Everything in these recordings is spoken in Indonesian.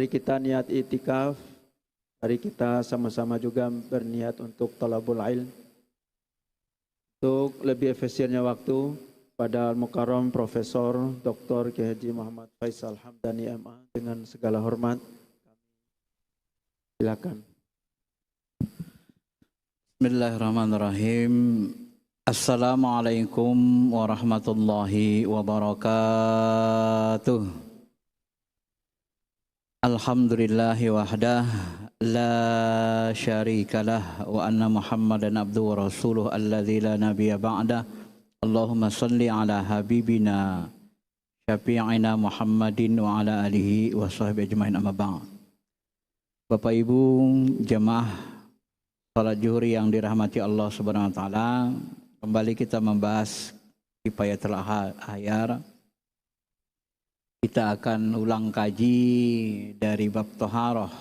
Mari kita niat itikaf. Mari kita sama-sama juga berniat untuk talabul ilm. Untuk lebih efisiennya waktu, pada Al-Mukarram Profesor Dr. Kiai Haji Muhammad Faisal Hamdani MA dengan segala hormat. Silakan. Bismillahirrahmanirrahim. Assalamualaikum warahmatullahi wabarakatuh. Alhamdulillahi wahdah la syarikalah wa anna Muhammadan abduhu wa rasuluh alladzi la nabiyya ba'dah. Allahumma salli ala habibina syafi'ina Muhammadin wa ala alihi wa sahbihi ajmain amma ba'd. Bapak Ibu jemaah salat zuhur yang dirahmati Allah Subhanahu wa taala, kembali kita membahas Kifayatul Akhyar. Kita akan ulang kaji dari bab Thaharah.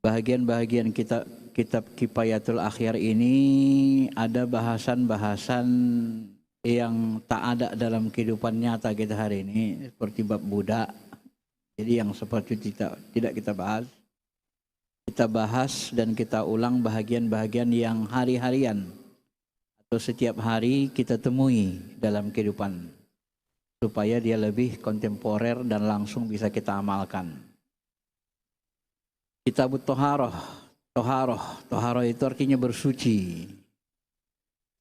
Bahagian-bahagian kitab Kifayatul Akhyar ini ada bahasan-bahasan yang tak ada dalam kehidupan nyata kita hari ini, seperti bab budak. Jadi yang seperti tidak kita bahas. Kita bahas dan kita ulang bahagian-bahagian yang hari-harian atau setiap hari kita temui dalam kehidupan, supaya dia lebih kontemporer dan langsung bisa kita amalkan. Kitab Thaharah. Thaharah itu artinya bersuci.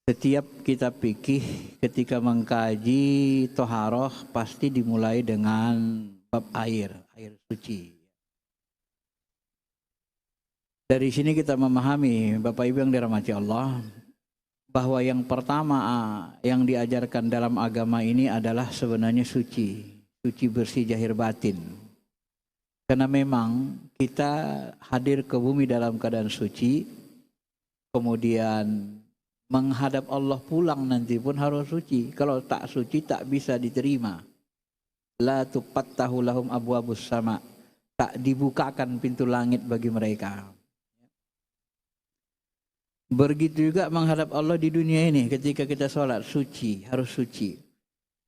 Setiap kitab fikih ketika mengkaji Thaharah pasti dimulai dengan bab air suci. Dari sini kita memahami, Bapak Ibu yang dirahmati Allah, bahwa yang pertama yang diajarkan dalam agama ini adalah sebenarnya suci bersih zahir batin. Karena memang kita hadir ke bumi dalam keadaan suci, kemudian menghadap Allah pulang nanti pun harus suci. Kalau tak suci tak bisa diterima. La tufattahu lahum abwabus sama, tak dibukakan pintu langit bagi mereka. Begitu juga menghadap Allah di dunia ini, ketika kita sholat suci, harus suci.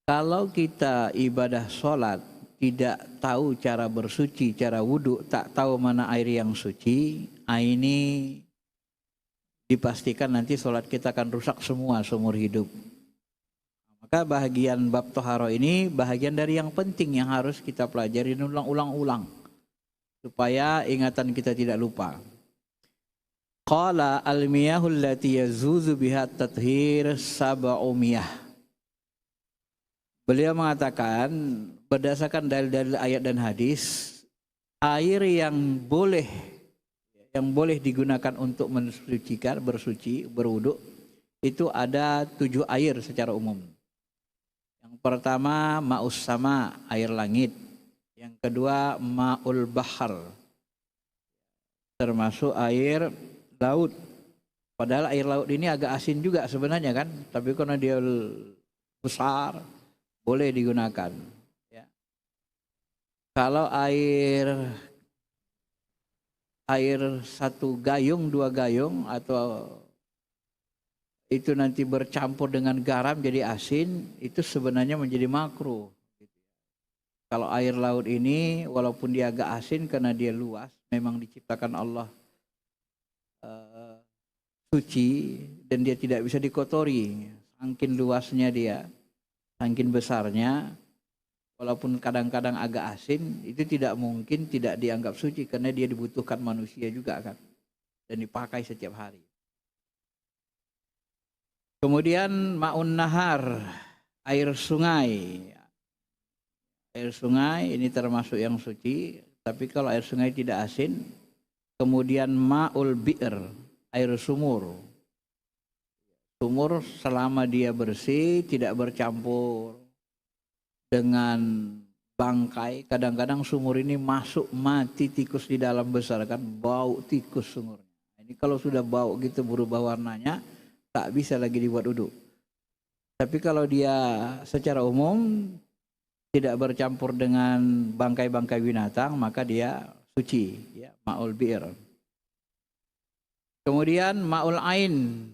Kalau kita ibadah sholat tidak tahu cara bersuci, cara wudhu, tak tahu mana air yang suci, ini dipastikan nanti sholat kita akan rusak semua seumur hidup. Maka bahagian bab Thaharah ini bahagian dari yang penting yang harus kita pelajari dan ulang-ulang supaya ingatan kita tidak lupa. Qala al-miyahul lati yazuzu biha tathhir sab'umiyah. Beliau mengatakan berdasarkan dalil-dalil ayat dan hadis, air yang boleh digunakan untuk mensucikan, bersuci, berwudu itu ada 7 air secara umum. Yang pertama ma'us sama, air langit. Yang kedua ma'ul bahar, termasuk air laut. Padahal air laut ini agak asin juga sebenarnya kan, tapi karena dia besar boleh digunakan. Ya. Kalau air 1 gayung, 2 gayung atau itu nanti bercampur dengan garam jadi asin, itu sebenarnya menjadi makruh. Kalau air laut ini walaupun dia agak asin karena dia luas, memang diciptakan Allah suci dan dia tidak bisa dikotori, saking luasnya dia, saking besarnya, walaupun kadang-kadang agak asin, itu tidak mungkin tidak dianggap suci karena dia dibutuhkan manusia juga kan, dan dipakai setiap hari. Kemudian ma'un nahar, air sungai. Air sungai ini termasuk yang suci, tapi kalau air sungai tidak asin. Kemudian ma'ul bi'r, air sumur. Sumur selama dia bersih, tidak bercampur dengan bangkai. Kadang-kadang sumur ini masuk mati tikus di dalam besar kan, bau tikus sumurnya. Ini kalau sudah bau gitu berubah warnanya, tak bisa lagi dibuat wudu. Tapi kalau dia secara umum tidak bercampur dengan bangkai-bangkai binatang, maka dia suci, ya, ma'ul bi'r. Kemudian ma'ul ain.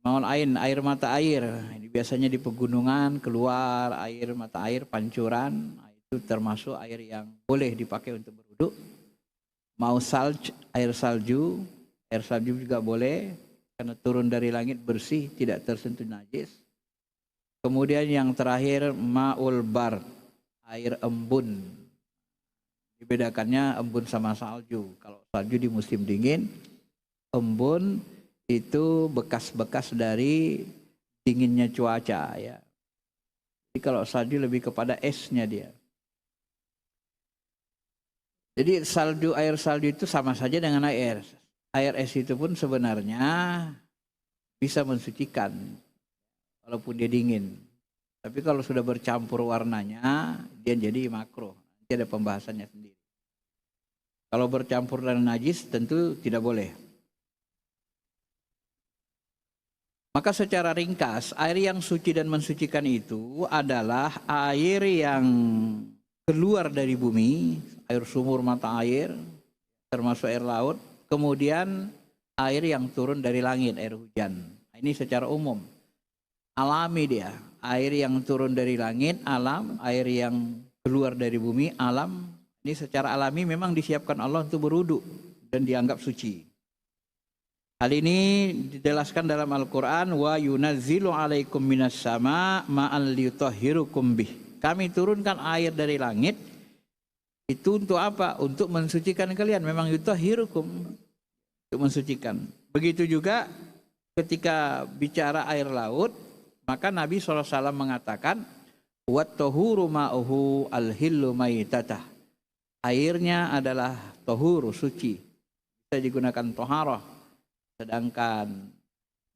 Ma'ul ain, air mata air. Ini biasanya di pegunungan keluar air mata air pancuran, itu itu termasuk air yang boleh dipakai untuk berwudu. Mau air salju juga boleh karena turun dari langit bersih, tidak tersentuh najis. Kemudian yang terakhir ma'ul bar, air embun. Dibedakannya embun sama salju. Kalau salju di musim dingin, embun itu bekas-bekas dari dinginnya cuaca ya. Jadi kalau salju lebih kepada esnya dia. Jadi air salju itu sama saja dengan air. Air es itu pun sebenarnya bisa mensucikan walaupun dia dingin. Tapi kalau sudah bercampur warnanya, dia jadi makruh. Nanti ada pembahasannya sendiri. Kalau bercampur dengan najis tentu tidak boleh. Maka secara ringkas, air yang suci dan mensucikan itu adalah air yang keluar dari bumi, air sumur mata air, termasuk air laut, kemudian air yang turun dari langit, air hujan. Ini secara umum, alami dia, air yang turun dari langit, alam, air yang keluar dari bumi, alam. Ini secara alami memang disiapkan Allah untuk berwudu dan dianggap suci. Hal ini dijelaskan dalam Al-Quran, wa yunazzilu alaikum minas sama ma'al liyutahhirukum bih. Kami turunkan air dari langit, itu untuk apa? Untuk mensucikan kalian. Memang yutahhirukum, untuk mensucikan. Begitu juga ketika bicara air laut, maka Nabi SAW mengatakan, wat tahuru ma'uhu al-hillu maytatah. Airnya adalah tahuru, suci. Bisa digunakan toharah. Sedangkan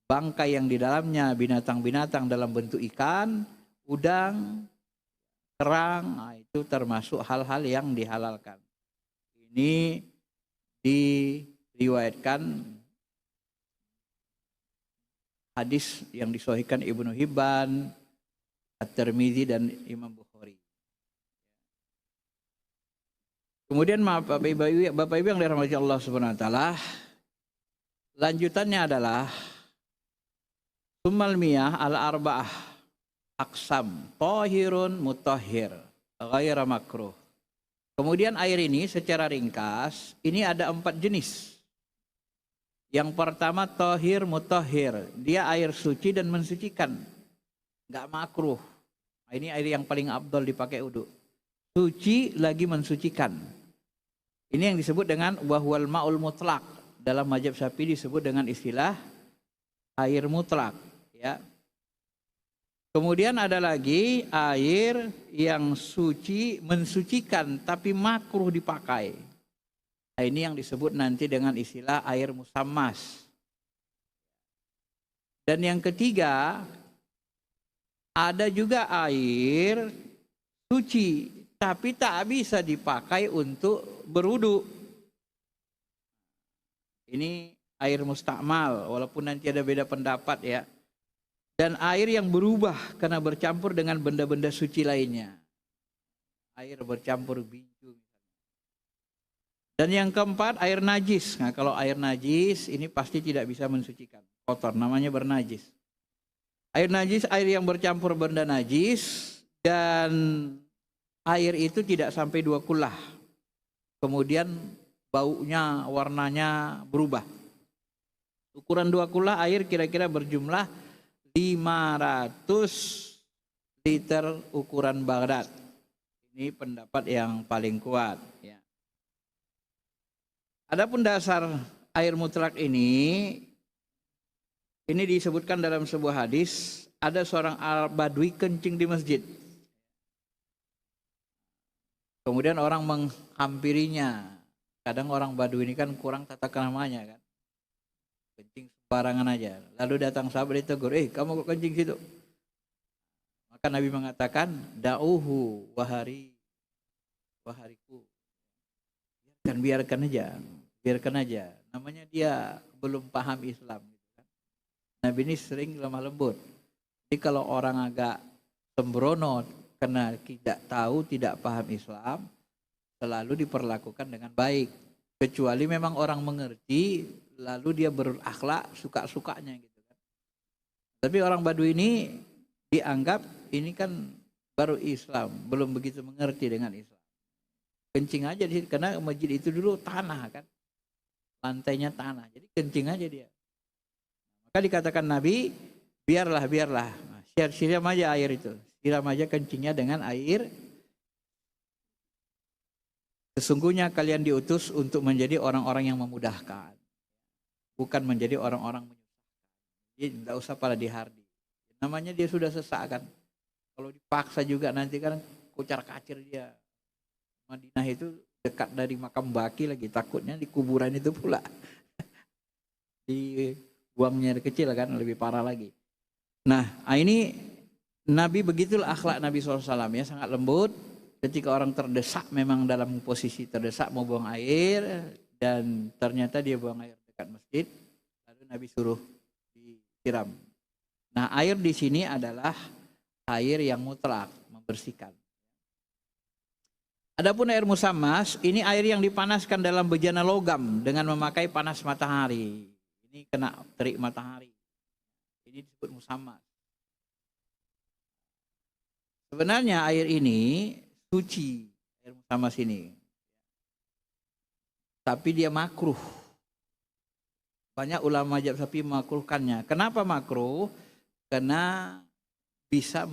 bangkai yang di dalamnya binatang-binatang dalam bentuk ikan, udang, kerang, itu termasuk hal-hal yang dihalalkan. Ini diriwayatkan hadis yang disahihkan Ibnu Hibban, At-Tirmidzi dan Imam Bukhari. Kemudian Bapak Ibu yang dirahmati Allah Subhanahu wa taala, lanjutannya adalah summal miyah al-arba'ah aksam, tahirun mutahhir, ghaira makruh. Kemudian air ini secara ringkas, ini ada 4 jenis. Yang pertama tahir mutahhir, dia air suci dan mensucikan, enggak makruh. Ini air yang paling afdal dipakai wudu. Suci lagi mensucikan. Ini yang disebut dengan wahwal ma'ul mutlaq. Dalam mazhab Syafi'i disebut dengan istilah air mutlak, ya. Kemudian ada lagi air yang suci mensucikan tapi makruh dipakai. Nah, ini yang disebut nanti dengan istilah air musammas. Dan yang ketiga, ada juga air suci tapi tak bisa dipakai untuk berwudu. Ini air mustakmal, walaupun nanti ada beda pendapat ya. Dan air yang berubah karena bercampur dengan benda-benda suci lainnya. Air bercampur binju. Dan yang keempat, air najis. Nah, kalau air najis ini pasti tidak bisa mensucikan. Kotor, namanya bernajis. Air najis, air yang bercampur benda najis. Dan air itu tidak sampai 2 kullah. Kemudian baunya, warnanya berubah. Ukuran 2 kullah air kira-kira berjumlah 500 liter ukuran Baghdad. Ini pendapat yang paling kuat. Ya. Adapun dasar air mutlak ini disebutkan dalam sebuah hadis, ada seorang Badui kencing di masjid. Kemudian orang menghampirinya. Kadang orang Badui ini kan kurang tata keramanya kan. Kencing sembarangan aja. Lalu datang sahabat ditegur, kamu kok kencing situ? Maka Nabi mengatakan, da'uhu wahariku. Biarkan aja. Namanya dia belum paham Islam. Nabi ini sering lemah lembut. Jadi kalau orang agak sembrono karena tidak tahu, tidak paham Islam, selalu diperlakukan dengan baik. Kecuali memang orang mengerti, lalu dia berakhlak suka-sukanya gitu kan. Tapi orang Badui ini dianggap ini kan baru Islam, belum begitu mengerti dengan Islam. Kencing aja di situ, karena masjid itu dulu tanah kan, lantainya tanah, jadi kencing aja dia. Maka dikatakan Nabi, biarlah, nah, siram aja air itu, siram aja kencingnya dengan air. Sesungguhnya kalian diutus untuk menjadi orang-orang yang memudahkan, bukan menjadi orang-orang menyusahkan. Jadi tidak usah pada dihardi. Namanya dia sudah sesak kan. Kalau dipaksa juga nanti kan kocar kacir dia. Madinah itu dekat dari makam Baki lagi, takutnya di kuburan itu pula. Dibuangnya kecil kan, lebih parah lagi. Nah, ini Nabi begitulah akhlak Nabi SAW ya, sangat lembut. Ketika orang terdesak, memang dalam posisi terdesak mau buang air, dan ternyata dia buang air dekat masjid, lalu Nabi suruh disiram. Nah, air di sini adalah air yang mutlak, membersihkan. Adapun air musammas, ini air yang dipanaskan dalam bejana logam dengan memakai panas matahari. Ini kena terik matahari. Ini disebut musammas. Sebenarnya air ini suci, air musammas ini. Tapi dia makruh. Banyak ulama mazhab Syafi'i memakruhkannya. Kenapa makruh? Karena bisa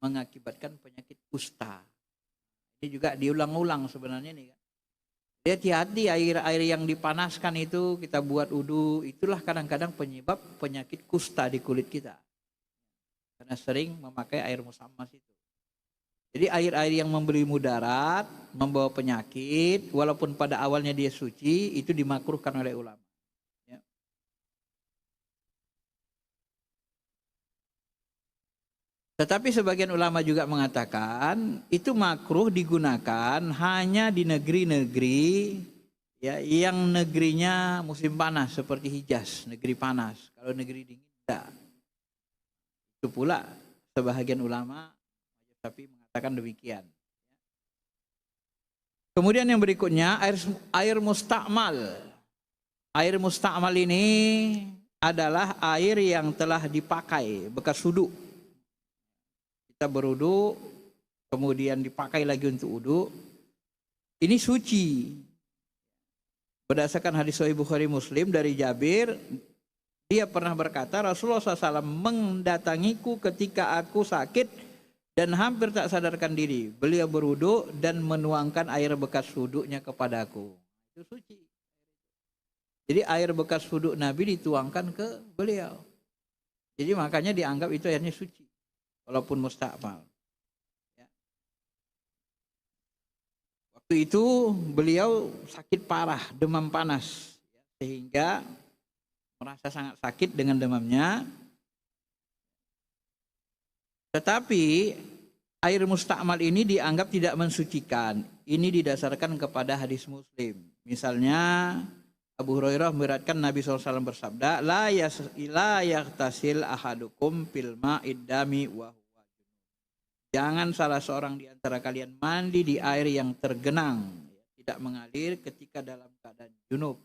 mengakibatkan penyakit kusta. Ini juga diulang-ulang sebenarnya nih. Hati-hati air yang dipanaskan itu kita buat wudu, itulah kadang-kadang penyebab penyakit kusta di kulit kita. Karena sering memakai air musammas itu. Jadi air-air yang memberi mudarat, membawa penyakit, walaupun pada awalnya dia suci, itu dimakruhkan oleh ulama. Ya. Tetapi sebagian ulama juga mengatakan itu makruh digunakan hanya di negeri-negeri ya, yang negerinya musim panas seperti Hijaz, negeri panas. Kalau negeri dingin tidak. Itu pula sebagian ulama tapi mengatakan demikian. Kemudian yang berikutnya air mustakmal. Air mustakmal ini adalah air yang telah dipakai bekas wudu. Kita berwudu, kemudian dipakai lagi untuk wudu. Ini suci. Berdasarkan hadis Sahih Bukhari Muslim dari Jabir, dia pernah berkata, Rasulullah SAW mendatangiku ketika aku sakit dan hampir tak sadarkan diri. Beliau berwudu dan menuangkan air bekas wudunya kepadaku. Itu suci. Jadi air bekas wudu Nabi dituangkan ke beliau. Jadi makanya dianggap itu airnya suci. Walaupun mustakmal. Ya. Waktu itu beliau sakit parah, demam panas. Sehingga merasa sangat sakit dengan demamnya. Tetapi air mustakmal ini dianggap tidak mensucikan. Ini didasarkan kepada hadis Muslim. Misalnya Abu Hurairah memberatkan Nabi SAW bersabda, La yaktasil ahadukum fil ma'id dami wa huwa junub. Jangan salah seorang di antara kalian mandi di air yang tergenang, tidak mengalir ketika dalam keadaan junub.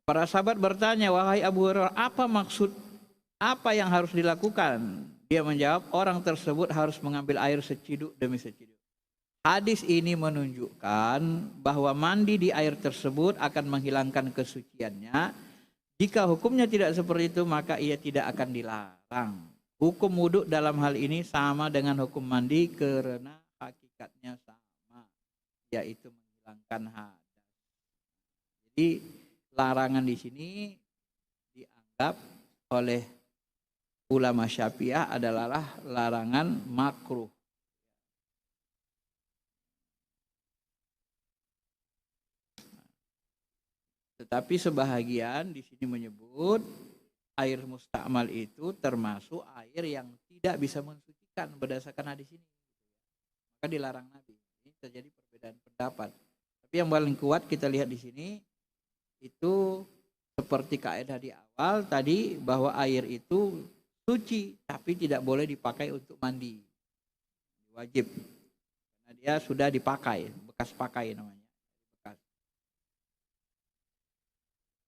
Para sahabat bertanya, wahai Abu Hurairah, apa yang harus dilakukan? Dia menjawab, orang tersebut harus mengambil air seciduk demi seciduk. Hadis ini menunjukkan bahwa mandi di air tersebut akan menghilangkan kesuciannya. Jika hukumnya tidak seperti itu, maka ia tidak akan dilarang. Hukum wudhu dalam hal ini sama dengan hukum mandi karena hakikatnya sama, yaitu menghilangkan hadas. Jadi larangan di sini dianggap oleh ulama Syafi'iyah adalah larangan makruh. Tetapi sebahagian di sini menyebut air mustakmal itu termasuk air yang tidak bisa mensucikan berdasarkan hadis ini. Maka dilarang Nabi. Ini terjadi perbedaan pendapat. Tapi yang paling kuat kita lihat di sini itu seperti kaidah di awal tadi bahwa air itu suci tapi tidak boleh dipakai untuk mandi. Wajib. Karena dia sudah dipakai, bekas pakai namanya.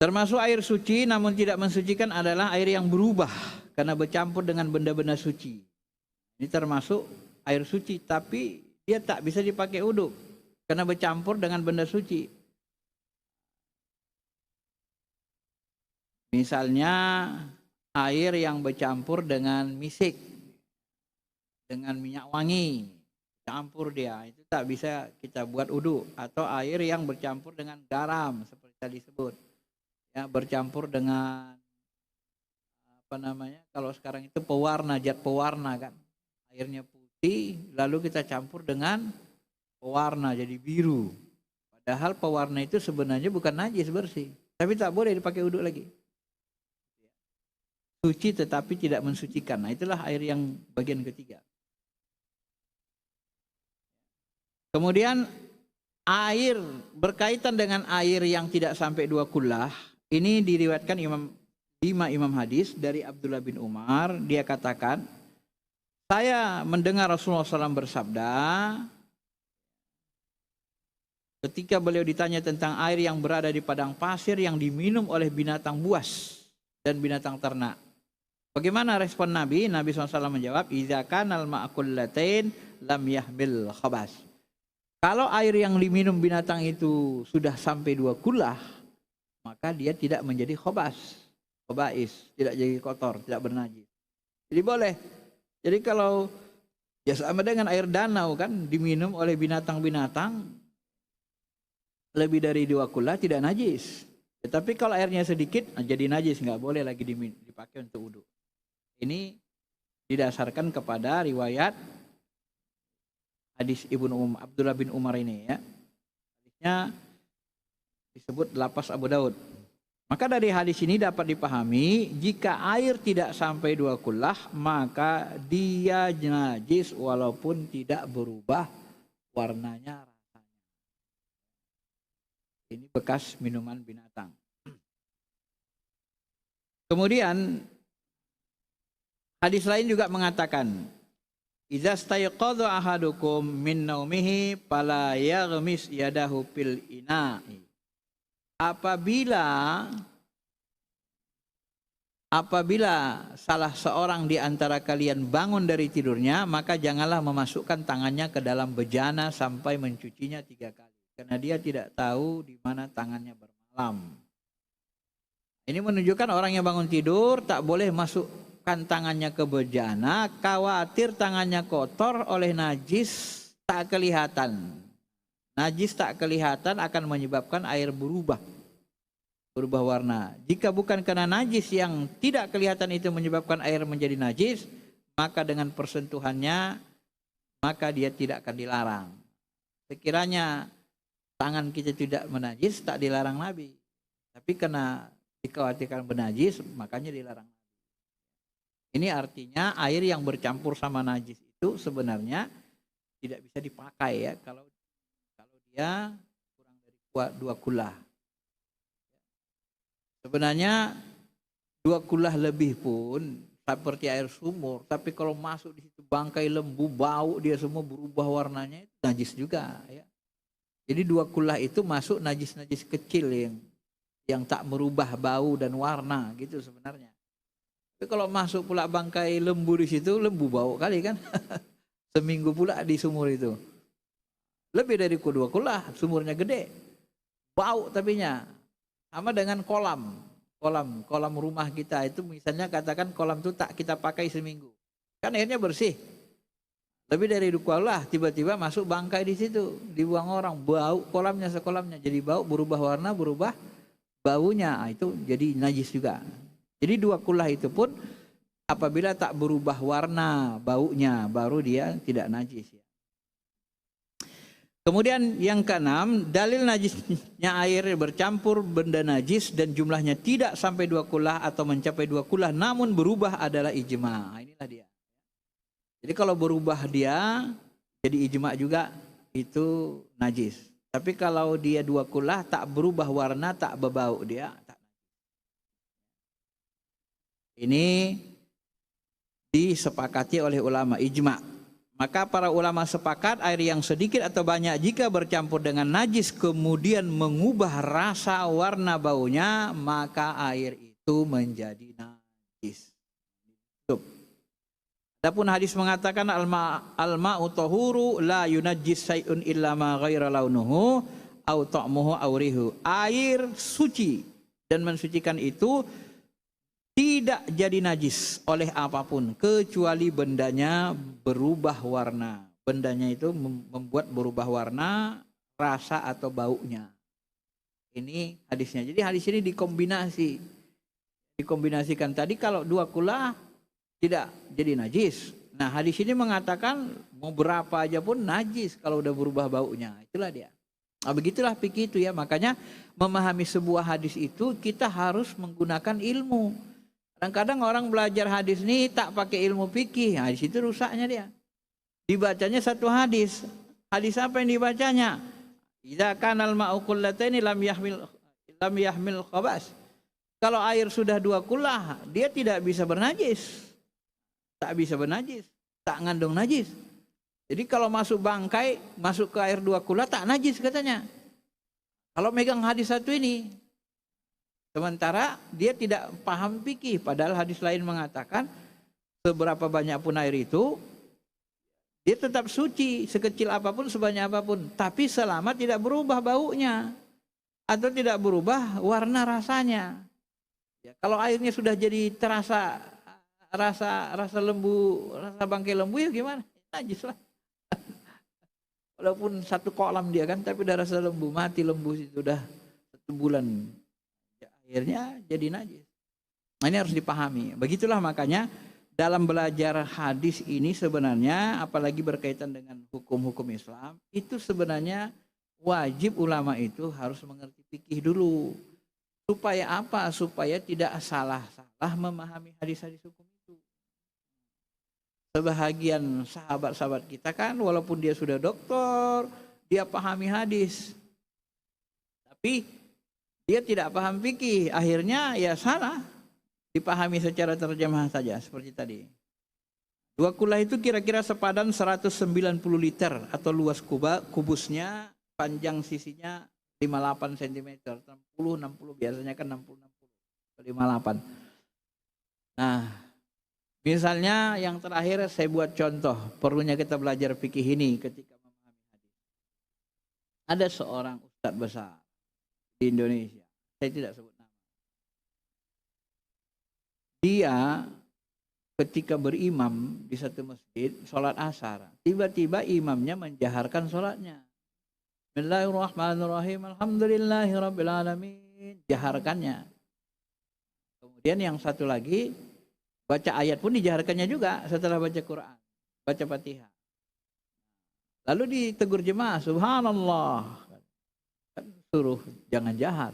Termasuk air suci namun tidak mensucikan adalah air yang berubah karena bercampur dengan benda-benda suci. Ini termasuk air suci, tapi dia tak bisa dipakai wudhu karena bercampur dengan benda suci. Misalnya air yang bercampur dengan misik, dengan minyak wangi, campur dia, itu tak bisa kita buat wudhu. Atau air yang bercampur dengan garam seperti tadi disebut, ya, bercampur dengan apa namanya, kalau sekarang itu pewarna, zat pewarna kan, airnya putih lalu kita campur dengan pewarna jadi biru, padahal pewarna itu sebenarnya bukan najis, bersih, tapi tak boleh dipakai wudhu lagi. Suci tetapi tidak mensucikan. Nah, itulah air yang bagian ketiga. Kemudian air berkaitan dengan air yang tidak sampai 2 kullah, ini diriwayatkan Imam hadis dari Abdullah bin Umar. Dia katakan, saya mendengar Rasulullah SAW bersabda ketika beliau ditanya tentang air yang berada di padang pasir yang diminum oleh binatang buas dan binatang ternak. Bagaimana respon Nabi? Nabi SAW menjawab, "Idza kanal ma'kullatain lam yahmil khabas." Kalau air yang diminum binatang itu sudah sampai 2 kullah, maka dia tidak menjadi khabas, khabais, tidak jadi kotor, tidak bernajis. Jadi boleh. Jadi kalau ya sama dengan air danau kan, diminum oleh binatang-binatang lebih dari 2 kullah tidak najis. Tetapi kalau airnya sedikit jadi najis, nggak boleh lagi dipakai untuk wudhu. Ini didasarkan kepada riwayat hadis Abdullah bin Umar ini, ya. Hadisnya disebut lapas Abu Daud. Maka dari hadis ini dapat dipahami jika air tidak sampai 2 kullah maka dia najis walaupun tidak berubah warnanya, rasanya. Ini bekas minuman binatang. Kemudian hadis lain juga mengatakan, "Idza stayqadha ahadukum min naumihi fala yaghmis yadahu fil ina'i." Apabila salah seorang di antara kalian bangun dari tidurnya, maka janganlah memasukkan tangannya ke dalam bejana sampai mencucinya 3 kali. Karena dia tidak tahu di mana tangannya bermalam. Ini menunjukkan orang yang bangun tidur tak boleh masukkan tangannya ke bejana, khawatir tangannya kotor oleh najis tak kelihatan. Najis tak kelihatan akan menyebabkan air berubah warna. Jika bukan karena najis yang tidak kelihatan itu menyebabkan air menjadi najis, maka dengan persentuhannya maka dia tidak akan dilarang. Sekiranya tangan kita tidak menajis tak dilarang Nabi, tapi karena dikhawatirkan bernajis makanya dilarang Nabi. Ini artinya air yang bercampur sama najis itu sebenarnya tidak bisa dipakai, ya, kalau dia kurang dari 2 kullah. Sebenarnya 2 kullah lebih pun seperti air sumur, tapi kalau masuk di situ bangkai lembu, bau dia semua berubah warnanya, itu najis juga, ya. Jadi 2 kullah itu masuk najis-najis kecil yang tak merubah bau dan warna gitu sebenarnya. Tapi kalau masuk pula bangkai lembu di situ, lembu bau kali kan. Seminggu pula di sumur itu. Lebih dari 2 kullah, sumurnya gede. Bau tapinya. Sama dengan kolam rumah kita itu, misalnya katakan kolam itu tak kita pakai seminggu. Kan airnya bersih. Lebih dari 2 kullah tiba-tiba masuk bangkai di situ, dibuang orang, bau kolamnya sekolamnya jadi bau, berubah warna, berubah baunya. Itu jadi najis juga. Jadi 2 kullah itu pun apabila tak berubah warna baunya baru dia tidak najis, ya. Kemudian yang ke-6, dalil najisnya air bercampur benda najis dan jumlahnya tidak sampai 2 kullah atau mencapai 2 kullah namun berubah adalah ijma. Inilah dia. Jadi kalau berubah dia jadi ijma juga itu najis. Tapi kalau dia 2 kullah tak berubah warna, tak berbau, dia tak najis. Ini disepakati oleh ulama ijma. Maka para ulama sepakat air yang sedikit atau banyak jika bercampur dengan najis kemudian mengubah rasa warna baunya, maka air itu menjadi najis. Adapun hadis mengatakan al-ma'u tahuru la yunajjis syai'un illa ma ghaira launuhu au ta'muhu au rihu. Air suci dan mensucikan itu tidak jadi najis oleh apapun kecuali bendanya berubah warna. Bendanya itu membuat berubah warna, rasa atau baunya. Ini hadisnya. Jadi hadis ini dikombinasikan. Tadi kalau dua kula tidak jadi najis. Nah, hadis ini mengatakan mau berapa aja pun najis kalau udah berubah baunya. Itulah dia. Nah, begitulah fikih itu ya. Makanya memahami sebuah hadis itu kita harus menggunakan ilmu. Kadang-kadang orang belajar hadis ini tak pakai ilmu fikih. Nah, di situ rusaknya dia. Dibacanya satu hadis. Hadis apa yang dibacanya? Idza kanal ma'u qullataini lam yahmil khabas. Kalau air sudah dua kullah, dia tidak bisa bernajis. Tak bisa bernajis, tak ngandung najis. Jadi kalau masuk bangkai, masuk ke air dua kullah tak najis katanya. Kalau megang hadis satu ini, sementara dia tidak paham fikih, padahal hadis lain mengatakan seberapa banyak pun air itu, dia tetap suci sekecil apapun, sebanyak apapun, tapi selama tidak berubah baunya atau tidak berubah warna rasanya. Ya, kalau airnya sudah jadi terasa rasa lembu, rasa bangkai lembu ya gimana? Najis lah. Walaupun satu kolam dia kan, tapi udah rasa lembu, mati lembu itu udah 1 bulan. Ya, akhirnya jadi najis. Nah, ini harus dipahami. Begitulah makanya dalam belajar hadis ini sebenarnya, apalagi berkaitan dengan hukum-hukum Islam, itu sebenarnya wajib ulama itu harus mengerti fikih dulu. Supaya apa? Supaya tidak salah-salah memahami hadis-hadis hukum. Sebahagian sahabat-sahabat kita kan walaupun dia sudah doktor, dia pahami hadis. Tapi dia tidak paham fikih, akhirnya ya salah. Dipahami secara terjemah saja seperti tadi. Dua kullah itu kira-kira sepadan 190 liter atau luas kubusnya, panjang sisinya 58 cm, 60 biasanya kan 60 58. Nah, misalnya yang terakhir saya buat contoh, perlunya kita belajar fikih ini ketika memahami hadis. Ada seorang ustadz besar di Indonesia, saya tidak sebut nama. Dia ketika berimam di satu masjid, sholat asar, tiba-tiba imamnya menjaharkan sholatnya. Bismillahirrahmanirrahim, alhamdulillahirabbil alamin, jaharkannya. Kemudian yang satu lagi baca ayat pun dijaharkannya juga setelah baca Quran, baca Fatihah. Lalu ditegur jemaah, subhanallah. Kan suruh jangan jahar.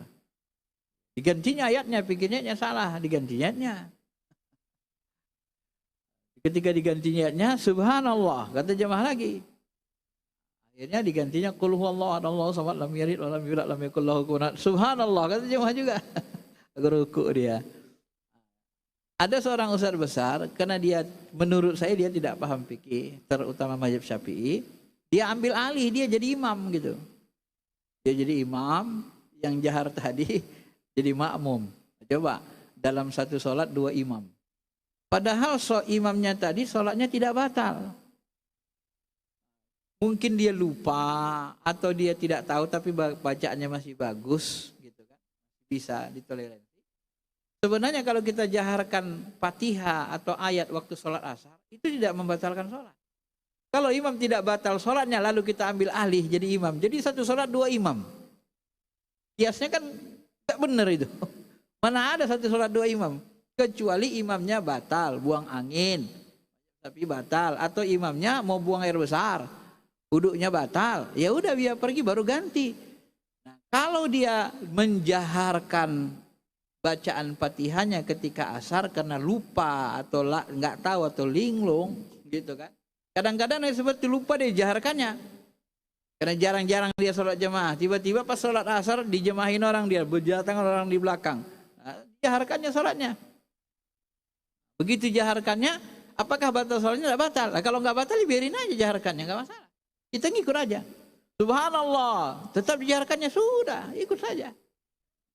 Digantinya ayatnya, pikirnya salah, digantinya ayatnya. Ketika digantinya ayatnya, subhanallah, kata jemaah lagi. Akhirnya digantinya qul huwallahu ahad Allahu samad lam yalid wa lam yulad lam yakul lahu kufuwan ahad. Subhanallah, kata jemaah juga. Rukuk dia. Ada seorang ustaz besar, karena dia menurut saya dia tidak paham fikih, terutama mazhab Syafi'i, dia ambil alih, dia jadi imam gitu. Dia jadi imam, yang jahar tadi jadi makmum. Coba dalam satu sholat 2 imam. Padahal imamnya tadi sholatnya tidak batal. Mungkin dia lupa atau dia tidak tahu tapi bacaannya masih bagus gitu kan. Bisa ditoleransi. Sebenarnya kalau kita jaharkan Fatihah atau ayat waktu sholat asar, itu tidak membatalkan sholat. Kalau imam tidak batal sholatnya, lalu kita ambil alih jadi imam. Jadi satu sholat 2 imam. Kiasnya kan tidak benar itu. Mana ada satu sholat 2 imam. Kecuali imamnya batal, buang angin. Tapi batal. Atau imamnya mau buang air besar. Wuduknya batal. Ya udah biar pergi baru ganti. Nah, kalau dia menjaharkan bacaan Fatihahnya ketika asar karena lupa atau nggak tahu atau linglung gitu kan. Kadang-kadang seperti lupa dia jaharkannya. Karena jarang-jarang dia sholat jemaah. Tiba-tiba pas sholat asar dijemahin orang dia, berdatangan orang di belakang. Nah, jaharkannya sholatnya. Begitu jaharkannya, apakah batal sholatnya? Tidak batal. Nah, kalau nggak batal biarin aja jaharkannya, nggak masalah. Kita ngikut aja. Subhanallah, tetap dijaharkannya sudah, ikut saja.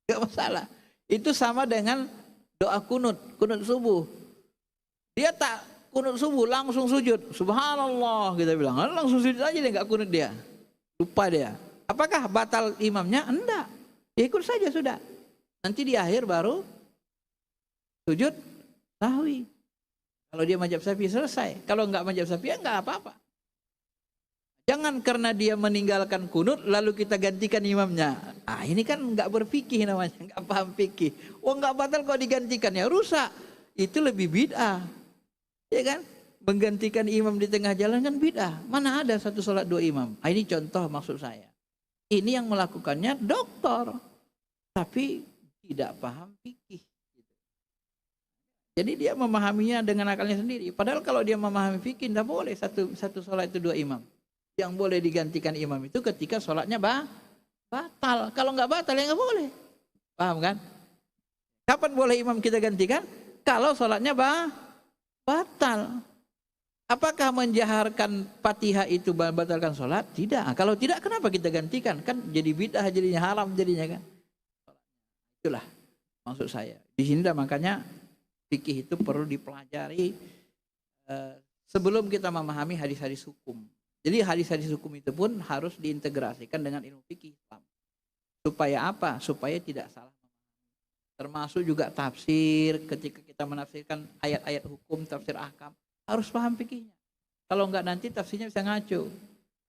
Nggak masalah. Itu sama dengan doa kunut subuh. Dia tak kunut subuh langsung sujud. Subhanallah kita bilang, langsung sujud aja dia, nggak kunut dia. Lupa dia. Apakah batal imamnya? Enggak. Ya ikut saja sudah. Nanti di akhir baru sujud sahwi. Kalau dia mazhab Syafi'i selesai. Kalau enggak mazhab Syafi'i enggak apa-apa. Jangan karena dia meninggalkan kunut lalu kita gantikan imamnya. Ah ini kan enggak berfikih namanya, enggak paham fikih. Oh enggak batal kok digantikan, ya rusak. Itu lebih bid'ah. Ya kan? Menggantikan imam di tengah jalan kan bid'ah. Mana ada satu sholat dua imam? Ah, ini contoh maksud saya. Ini yang melakukannya doktor, tapi tidak paham fikih. Jadi dia memahaminya dengan akalnya sendiri. Padahal kalau dia memahami fikih, tidak boleh satu sholat itu dua imam. Yang boleh digantikan imam itu ketika sholatnya batal. Kalau nggak batal ya nggak boleh. Paham kan? Kapan boleh imam kita gantikan? Kalau sholatnya batal. Apakah menjaharkan Fatihah itu batalkan sholat? Tidak. Kalau tidak, kenapa kita gantikan? Kan jadi bid'ah, jadinya haram jadinya kan. Itulah maksud saya. Di sini dah makanya fikih itu perlu dipelajari sebelum kita memahami hadis-hadis hukum. Jadi hadis-hadis hukum itu pun harus diintegrasikan dengan ilmu fikih Islam. Supaya apa? Supaya tidak salah. Termasuk juga tafsir, ketika kita menafsirkan ayat-ayat hukum, tafsir ahkam, harus paham fikihnya. Kalau enggak nanti tafsirnya bisa ngaco.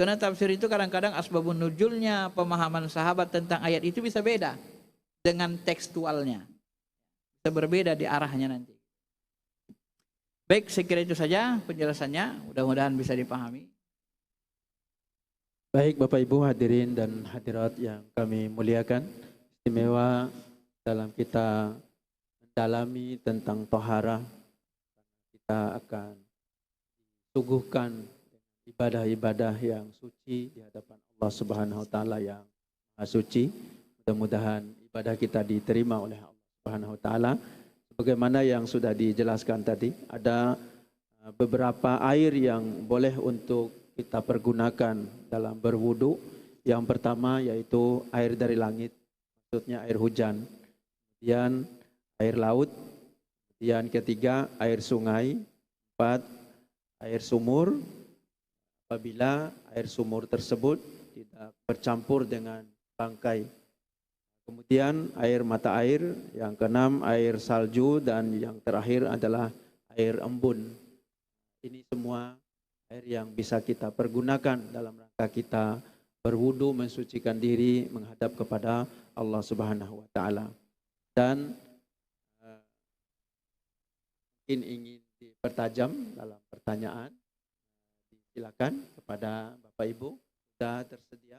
Karena tafsir itu kadang-kadang asbabun nuzulnya, pemahaman sahabat tentang ayat itu bisa beda dengan tekstualnya. Bisa berbeda di arahnya nanti. Baik, saya kira itu saja penjelasannya. Mudah-mudahan bisa dipahami. Baik Bapak Ibu hadirin dan hadirat yang kami muliakan, istimewa dalam kita mendalami tentang toharah, kita akan disuguhkan ibadah-ibadah yang suci di hadapan Allah Subhanahu wa taala yang Maha Suci. Mudah-mudahan ibadah kita diterima oleh Allah Subhanahu wa taala. Sebagaimana yang sudah dijelaskan tadi, ada beberapa air yang boleh untuk kita pergunakan dalam berwudu. Yang pertama yaitu air dari langit, maksudnya air hujan. Kemudian air laut. Kemudian ketiga air sungai. 4 air sumur. Apabila air sumur tersebut tidak bercampur dengan bangkai. Kemudian air mata air. Yang keenam air salju. Dan yang terakhir adalah air embun. Ini semua air yang bisa kita pergunakan dalam rangka kita berwudu, mensucikan diri menghadap kepada Allah Subhanahu wa taala. Dan mungkin ingin dipertajam dalam pertanyaan, silakan kepada Bapak Ibu, sudah tersedia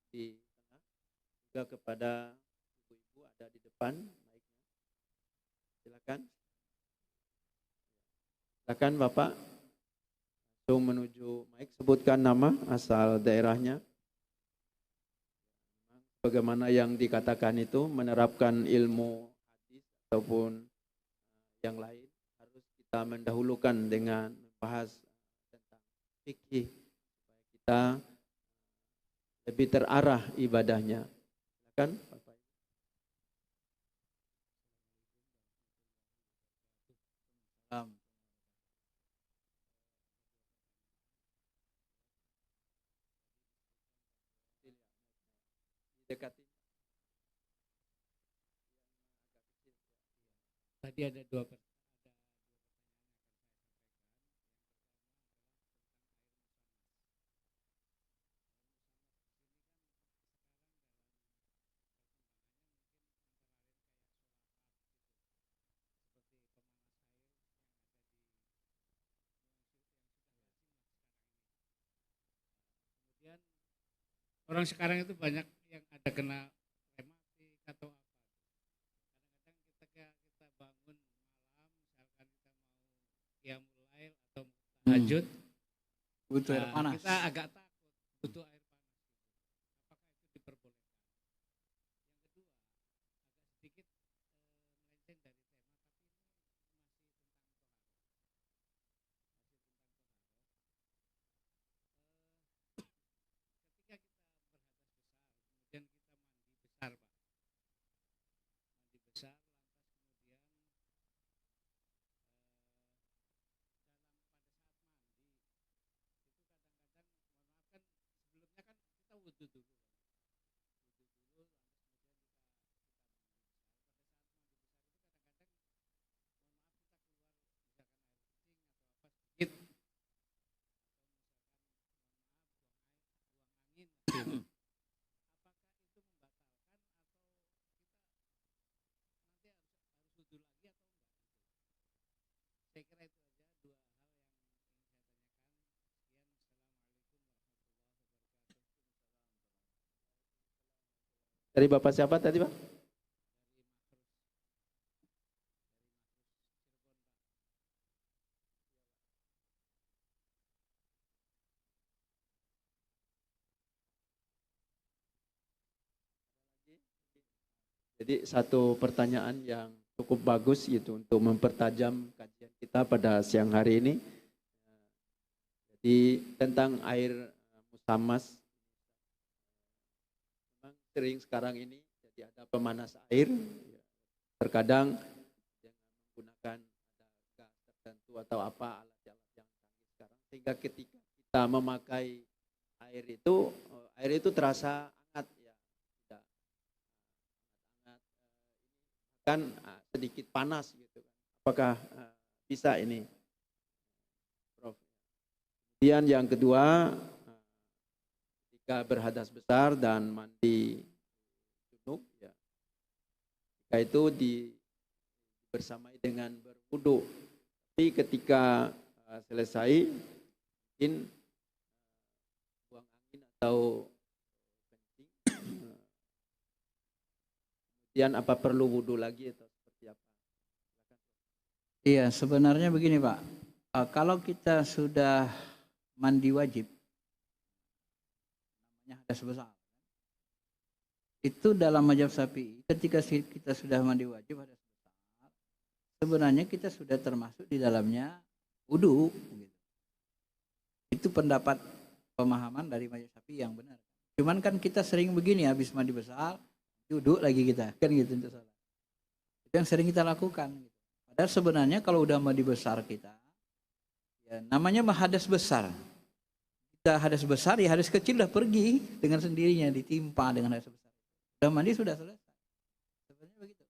di tengah, juga kepada ibu-ibu ada di depan mic-nya. Silakan. Silakan Bapak. Langsung menuju mic, sebutkan nama, asal daerahnya. Bagaimana yang dikatakan itu menerapkan ilmu hadis ataupun yang lain, harus kita mendahulukan dengan membahas tentang fikih supaya kita lebih terarah ibadahnya. Silakan Bapak. Dekati. Tadi ada dua pertanyaan. Kemudian orang sekarang itu banyak yang ada kena rematik atau apa. Kadang-kadang ketika kita bangun malam, misalkan kita mau qiyamul lail atau tahajud, Butuh air panas. kita agak takut butuh air panas. Apakah itu diperbolehkan? Yang kedua, agak sedikit melenceng dari tema, tapi ini masih tentang toharo. Ketika kita berhadas besar, kemudian kita mandi besar, Pak. Mandi besar, lantas kemudian wudhu dulu. Wudhu dulu, lalu kemudian kita mandi besar. Pada saat mandi besar itu kadang-kadang, mohon maaf, kita keluar misalkan air kencing atau apa sedikit, atau misalkan buang angin. Apakah itu membatalkan atau kita nanti harus wudhu lagi atau enggak? Saya kira itu aja dua hal yang ingin saya tanyakan. Sekian, assalamualaikum warahmatullahi wabarakatuh. Dari Bapak siapa tadi, Pak? Dari Jadi satu pertanyaan yang cukup bagus gitu untuk mempertajam kajian kita pada siang hari ini. Jadi tentang air musamas, memang sering sekarang ini jadi ada pemanas air. Terkadang dengan menggunakan ada gas tertentu atau apa alat-alat yang canggih sekarang, sehingga ketika kita memakai air itu terasa hangat ya, tidak hangat, kan sedikit panas gitu kan. Apakah bisa ini, Prof? Kemudian yang kedua, ketika berhadas besar dan mandi junub ya, ketika itu bersamai dengan berwudu. Tapi ketika selesai mungkin buang angin atau kencing, kemudian apa perlu wudu lagi atau seperti apa? Iya, sebenarnya begini Pak, kalau kita sudah mandi wajib, namanya hadas besar, itu dalam mazhab Syafi'i, ketika kita sudah mandi wajib hadas besar, sebenarnya kita sudah termasuk di dalamnya wudu. Gitu. Itu pendapat pemahaman dari mazhab Syafi'i yang benar. Cuman kan kita sering begini, habis mandi besar, duduk lagi kita, kan gitu untuk salat. Itu yang sering kita lakukan. Gitu. Padahal sebenarnya kalau udah mandi besar kita, ya namanya hadas besar. Kita hadas besar, ya hadas kecil udah pergi dengan sendirinya, ditimpa dengan hadas besar. Udah mandi sudah selesai. Sebenarnya begitu.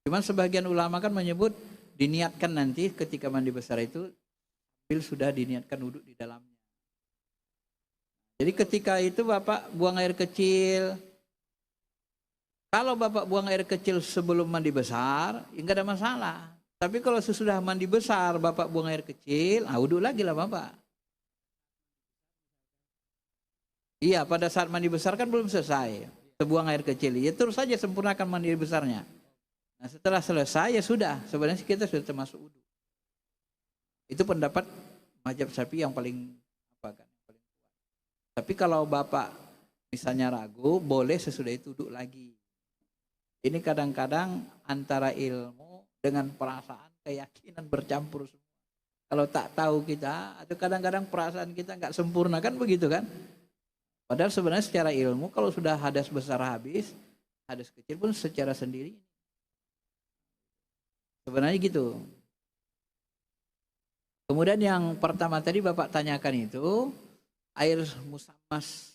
Cuman sebagian ulama kan menyebut diniatkan nanti ketika mandi besar itu, sudah diniatkan wudhu di dalamnya. Jadi ketika itu Bapak buang air kecil, kalau Bapak buang air kecil sebelum mandi besar, ya enggak ada masalah. Tapi kalau sesudah mandi besar Bapak buang air kecil, wudhu lagi lah Bapak. Iya, pada saat mandi besar kan belum selesai. Buang air kecil, ya terus saja sempurnakan mandi besarnya. Nah setelah selesai ya sudah, sebenarnya kita sudah termasuk wudhu. Itu pendapat mazhab Syafi'i yang paling paling kuat. Tapi kalau Bapak misalnya ragu, boleh sesudah itu duduk lagi. Ini kadang-kadang antara ilmu dengan perasaan, keyakinan bercampur semua. Kalau tak tahu kita, atau kadang-kadang perasaan kita nggak sempurna kan begitu kan? Padahal sebenarnya secara ilmu kalau sudah hadas besar habis, hadas kecil pun secara sendiri. Sebenarnya gitu. Kemudian yang pertama tadi Bapak tanyakan itu, air musamas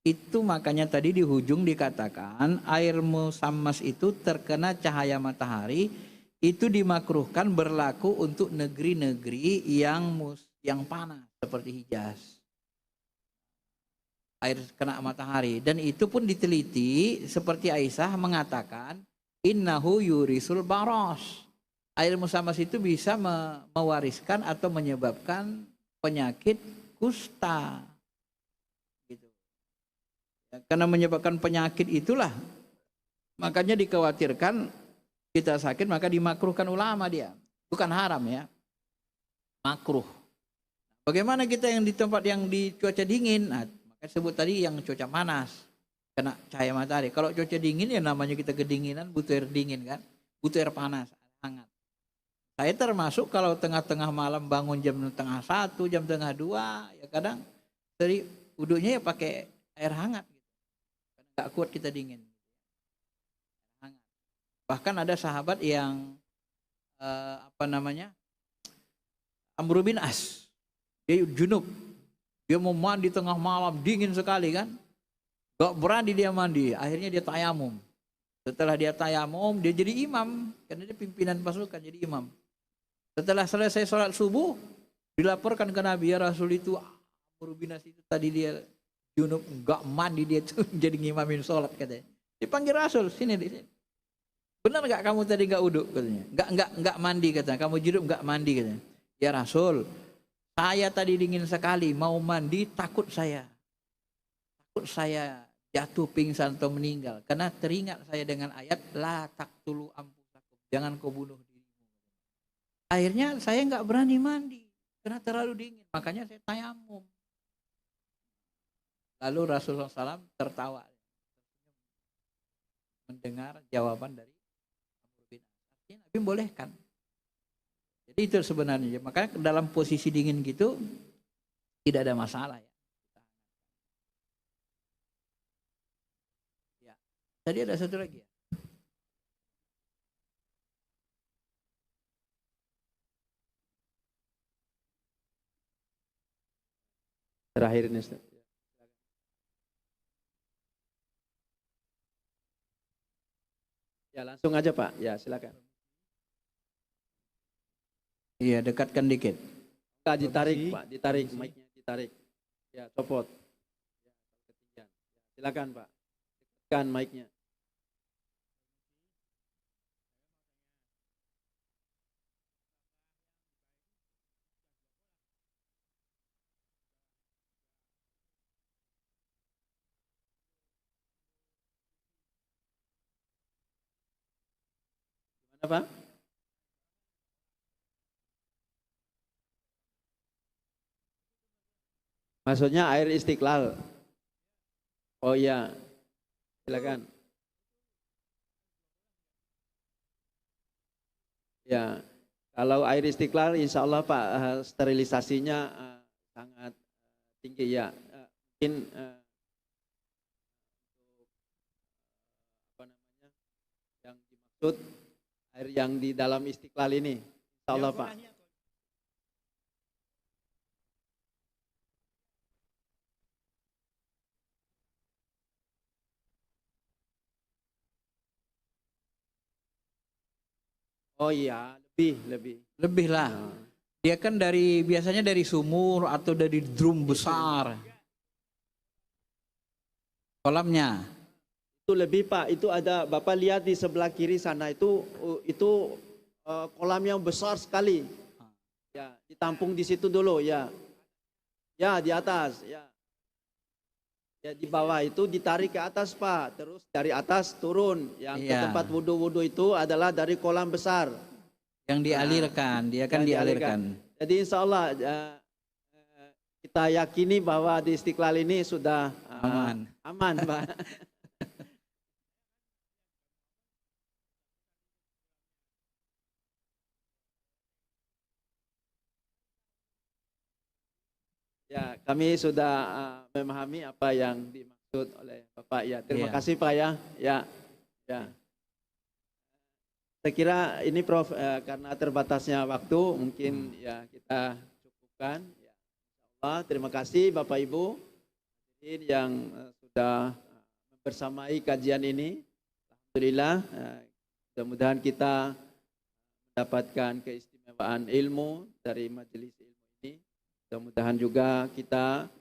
itu makanya tadi di ujung dikatakan air musammas itu terkena cahaya matahari itu dimakruhkan berlaku untuk negeri-negeri yang panas seperti Hijaz. Air kena matahari dan itu pun diteliti seperti Aisyah mengatakan innahu yurisul baros. Air musammas itu bisa mewariskan atau menyebabkan penyakit kusta. Karena menyebabkan penyakit itulah makanya dikhawatirkan kita sakit maka dimakruhkan ulama dia, bukan haram ya, makruh. Bagaimana kita yang di tempat yang di cuaca dingin, maka sebut tadi yang cuaca panas kena cahaya matahari. Kalau cuaca dingin ya namanya kita kedinginan, butuh air dingin kan, butuh air panas, hangat. Saya termasuk kalau tengah-tengah malam bangun jam tengah 1, jam tengah 2, ya kadang dari wudhunya ya pakai air hangat. Gak kuat kita dingin. Bahkan ada sahabat yang Amr bin As, dia junub Dia mau mandi tengah malam, dingin sekali kan. Gak berani dia mandi, akhirnya dia tayamum. Setelah dia tayamum, dia jadi imam. Karena dia pimpinan pasukan, jadi imam. Setelah selesai sholat subuh, dilaporkan ke Nabi, ya Rasul itu Amr bin As itu tadi dia junub, enggak mandi, dia tuh jadi ngimamin sholat katanya. Dipanggil Rasul, sini di sini. Benar enggak kamu tadi enggak uduk katanya? Enggak mandi katanya. Kamu junub enggak mandi katanya. Ya Rasul, saya tadi dingin sekali, mau mandi takut saya. Takut saya jatuh pingsan atau meninggal karena teringat saya dengan ayat la taqtulu anfusakum. Jangan kau bunuh dirimu. Akhirnya saya enggak berani mandi karena terlalu dingin. Makanya saya tayamum. Lalu Rasulullah SAW tertawa mendengar jawaban dari Amr bin As. Nabi bolehkan. Jadi itu sebenarnya. Makanya dalam posisi dingin gitu tidak ada masalah ya. Ya. Tadi ada satu lagi ya. Terakhir ini Ustaz. Ya langsung aja Pak. Ya silakan. Iya, dekatkan dikit. Enggak ditarik Pak, ditarik mic-nya ditarik. Ya copot. Ya, ketinggian. Ya, silakan Pak. Dekatkan mic-nya. Gimana Pak? Maksudnya air Istiqlal. Oh iya, silakan. Ya, kalau air Istiqlal, insya Allah Pak sterilisasinya sangat tinggi ya. Mungkin untuk apa namanya yang dimaksud air yang di dalam Istiqlal ini, insya Allah Pak. Oh iya, lebih. Lebih lah. Nah, Dia kan biasanya dari sumur atau dari drum besar. Kolamnya. itu lebih Pak. Itu ada Bapak lihat di sebelah kiri sana itu kolam yang besar sekali. Ya, ditampung di situ dulu ya. Ya, di atas ya. Ya di bawah itu ditarik ke atas Pak, terus dari atas turun. Yang ke Iya. tempat wudhu itu adalah dari kolam besar. Yang dialirkan, dia kan Yang dialirkan. Jadi insya Allah kita yakini bahwa di Istiqlal ini sudah aman Pak. Ya, kami sudah memahami apa yang dimaksud oleh Bapak ya. Terima Iya. kasih Pak ya. Ya. Saya kira ini Prof karena terbatasnya waktu mungkin ya kita cukupkan. Ya. Insyaallah, terima kasih Bapak Ibu yang sudah bersamai kajian ini. Alhamdulillah, mudah-mudahan kita mendapatkan keistimewaan ilmu dari majelis ilmu ini. Mudah-mudahan juga kita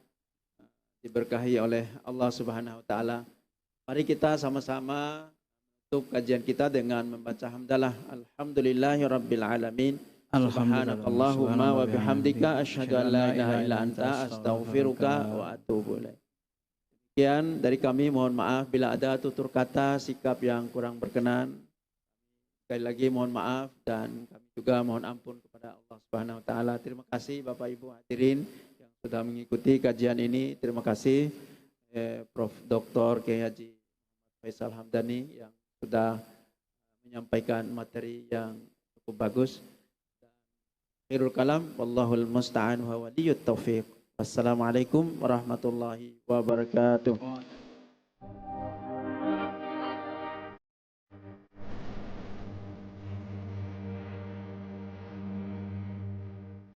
diberkahi oleh Allah Subhanahu wa taala. Mari kita sama-sama tutup kajian kita dengan membaca hamdalah alhamdulillahirabbil alamin. Subhanakallahumma wa bihamdika asyhadu an la ilaha illa anta astaghfiruka wa atubu ilaik. Demikian dari kami, mohon maaf bila ada tutur kata sikap yang kurang berkenan. Sekali lagi mohon maaf dan kami juga mohon ampun kepada Allah Subhanahu wa taala. Terima kasih Bapak Ibu hadirin yang sudah mengikuti kajian ini. Terima kasih Prof Dr. Kiai Haji Faisal Hamdani yang sudah menyampaikan materi yang cukup bagus. Khairul kalam wallahul musta'an wa waliyut taufiq. Wassalamualaikum warahmatullahi wabarakatuh.